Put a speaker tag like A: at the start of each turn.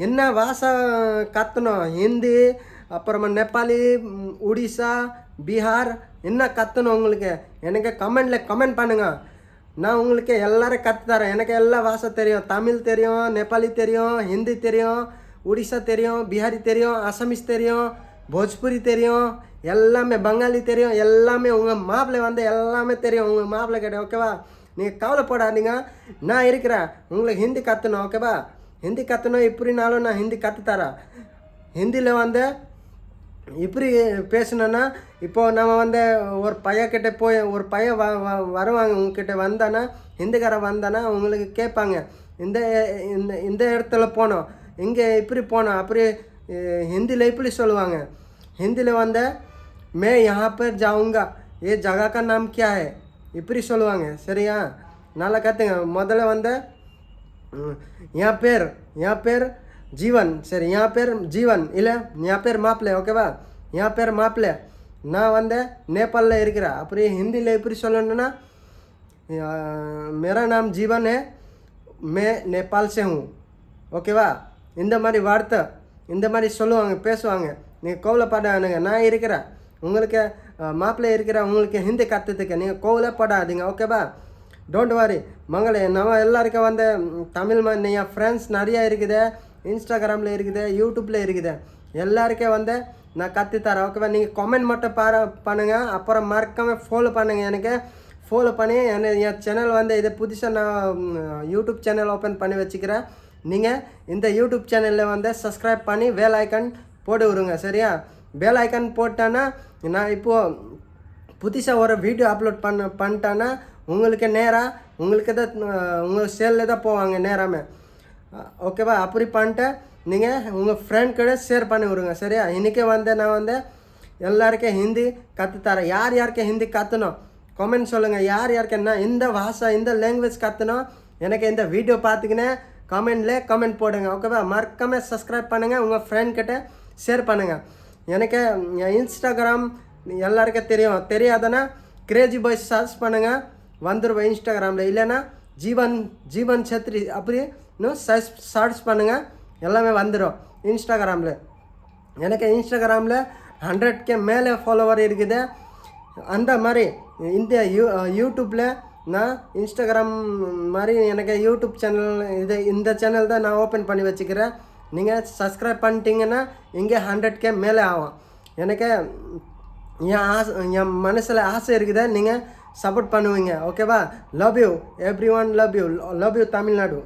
A: என்ன பாஷை கற்றணும்? ஹிந்தி, அப்புறமா நேபாளி, ஒடிசா, பீகார் என்ன கற்றணும் உங்களுக்கு? எனக்கு கமெண்டில் கமெண்ட் பண்ணுங்கள். நான் உங்களுக்கு எல்லோரும் கற்றுத்தரேன். எனக்கு எல்லா பாஷை தெரியும். தமிழ் தெரியும், நேபாளி தெரியும், ஹிந்தி தெரியும், ஒடிசா தெரியும், பீகாரி தெரியும், அசாமீஸ் தெரியும், போஜ்புரி தெரியும், எல்லாமே பெங்காலி தெரியும். எல்லாமே உங்கள் மாப்பிள்ளை வந்து எல்லாமே தெரியும். உங்கள் மாப்பிள்ளை கிட்ட ஓகேவா? நீங்கள் கவலைப்படாதீங்க, நான் இருக்கிறேன். உங்களுக்கு ஹிந்தி கற்றணும் ஓகேவா? ஹிந்தி கற்றணும் இப்படினாலும் நான் ஹிந்தி கற்றுத்தரேன். ஹிந்தியில் வந்து இப்படி பேசணுன்னா, இப்போது நம்ம வந்து ஒரு பையன்கிட்ட போய் ஒரு பையன் வருவாங்க உங்ககிட்ட வந்தானா, ஹிந்திக்காரன் வந்தானா உங்களுக்கு கேட்பாங்க, இந்த இந்த இந்த இடத்துல போனோம், இங்கே இப்படி போனோம், அப்படி ஹிந்தியில் இப்படி சொல்லுவாங்க. ஹிந்தியில் வந்து மே யஹா பர் ஜாऊंगा, ये जगह का नाम क्या है இப்படி சொல்லுவாங்க. சரியா? நல்லா கற்றுங்க. முதல்ல வந்து என் பேர் ஜீவன். சரி, என் பேர் ஜீவன் இல்லை என் பேர் மாப்பிள்ளை ஓகேவா? என் பேர் மாப்பிள்ளை, நான் வந்து நேபாளில் இருக்கிறேன். அப்படி ஹிந்தியில் எப்படி சொல்லணுன்னா, मेरा नाम जीवन है, मैं नेपाल से हूँ ஓகேவா? இந்த மாதிரி வார்த்தை இந்த மாதிரி சொல்லுவாங்க, பேசுவாங்க. நீங்கள் கவலைப்படாதுங்க, நான் இருக்கிறேன். உங்களுக்கு மாப்பிள்ளை இருக்கிற உங்களுக்கு ஹிந்தி கற்றுத்துக்க நீங்கள் கவலைப்படாதீங்க ஓகேவா? டோன்ட் வாரி மங்களே. நம்ம எல்லாருக்கும் வந்து தமிழ் என் ஃப்ரெண்ட்ஸ் நிறையா இருக்குது, இன்ஸ்டாகிராமில் இருக்குது, யூடியூப்பில் இருக்குது. எல்லாருக்கும் வந்து நான் கற்றுத்தரேன் ஓகேவா? நீங்கள் கமெண்ட் மட்டும் பண்ணுங்கள். அப்புறம் மறக்காமல் ஃபாலோ பண்ணுங்கள். எனக்கு ஃபாலோ பண்ணி என் சேனல் வந்து இது புதுசாக நான் யூடியூப் சேனல் ஓப்பன் பண்ணி வச்சுக்கிறேன். நீங்கள் இந்த யூடியூப் சேனலில் வந்து சப்ஸ்கிரைப் பண்ணி பெல் ஐக்கான் போட்டு விடுங்க. சரியா? பெல் ஐக்கான் போட்டேன்னா நான் இப்போது புதுசாக ஒரு வீடியோ அப்லோட் பண்ணிட்டேன்னா உங்களுக்கு நேராக உங்களுக்கு தான் உங்கள் செல்லில் தான் போவாங்க நேராமே ஓகேவா? அப்படி பண்ணிட்டு நீங்கள் உங்கள் ஃப்ரெண்ட் கூட ஷேர் பண்ணி விடுங்க. சரியா? இன்றைக்கி வந்து நான் வந்து எல்லாருக்கும் ஹிந்தி கற்றுத்தரேன். யார் யாருக்கு ஹிந்தி கற்றணும் கமெண்ட் சொல்லுங்கள். யார் யாருக்கு என்ன இந்த பாஷை இந்த லாங்குவேஜ் கற்றணும் எனக்கு இந்த வீடியோ பார்த்துக்கினே கமெண்டில் கமெண்ட் போடுங்க ஓகேவா? மறக்காமல் சப்ஸ்கிரைப் பண்ணுங்கள், உங்கள் ஃப்ரெண்ட் கிட்ட ஷேர் பண்ணுங்கள். எனக்கு இன்ஸ்டாகிராம் எல்லாருக்கும் தெரியாதுன்னா கிரேஜி பாய்ஸ் சர்ச் பண்ணுங்கள், வந்துடுவேன் இன்ஸ்டாகிராமில். இல்லைன்னா ஜீவன் சத்ரி அப்படி இன்னும் சர்ச் பண்ணுங்கள், எல்லாமே வந்துடும் இன்ஸ்டாகிராமில். எனக்கு இன்ஸ்டாகிராமில் 100K மேலே ஃபாலோவர் இருக்குது. அந்த மாதிரி இந்த யூடியூப்பில் நான் இன்ஸ்டாகிராம் மாதிரி எனக்கு யூடியூப் சேனல் இந்த சேனல் தான் நான் ஓப்பன் பண்ணி வச்சுக்கிறேன். நீங்கள் சப்ஸ்கிரைப் பண்ணிட்டீங்கன்னா இங்கே 100K மேலே ஆகும். எனக்கு என் மனசில் ஆசை இருக்குது, நீங்கள் சப்போர்ட் பண்ணுவீங்க ஓகேவா? Love you every one, love you Tamil Nadu.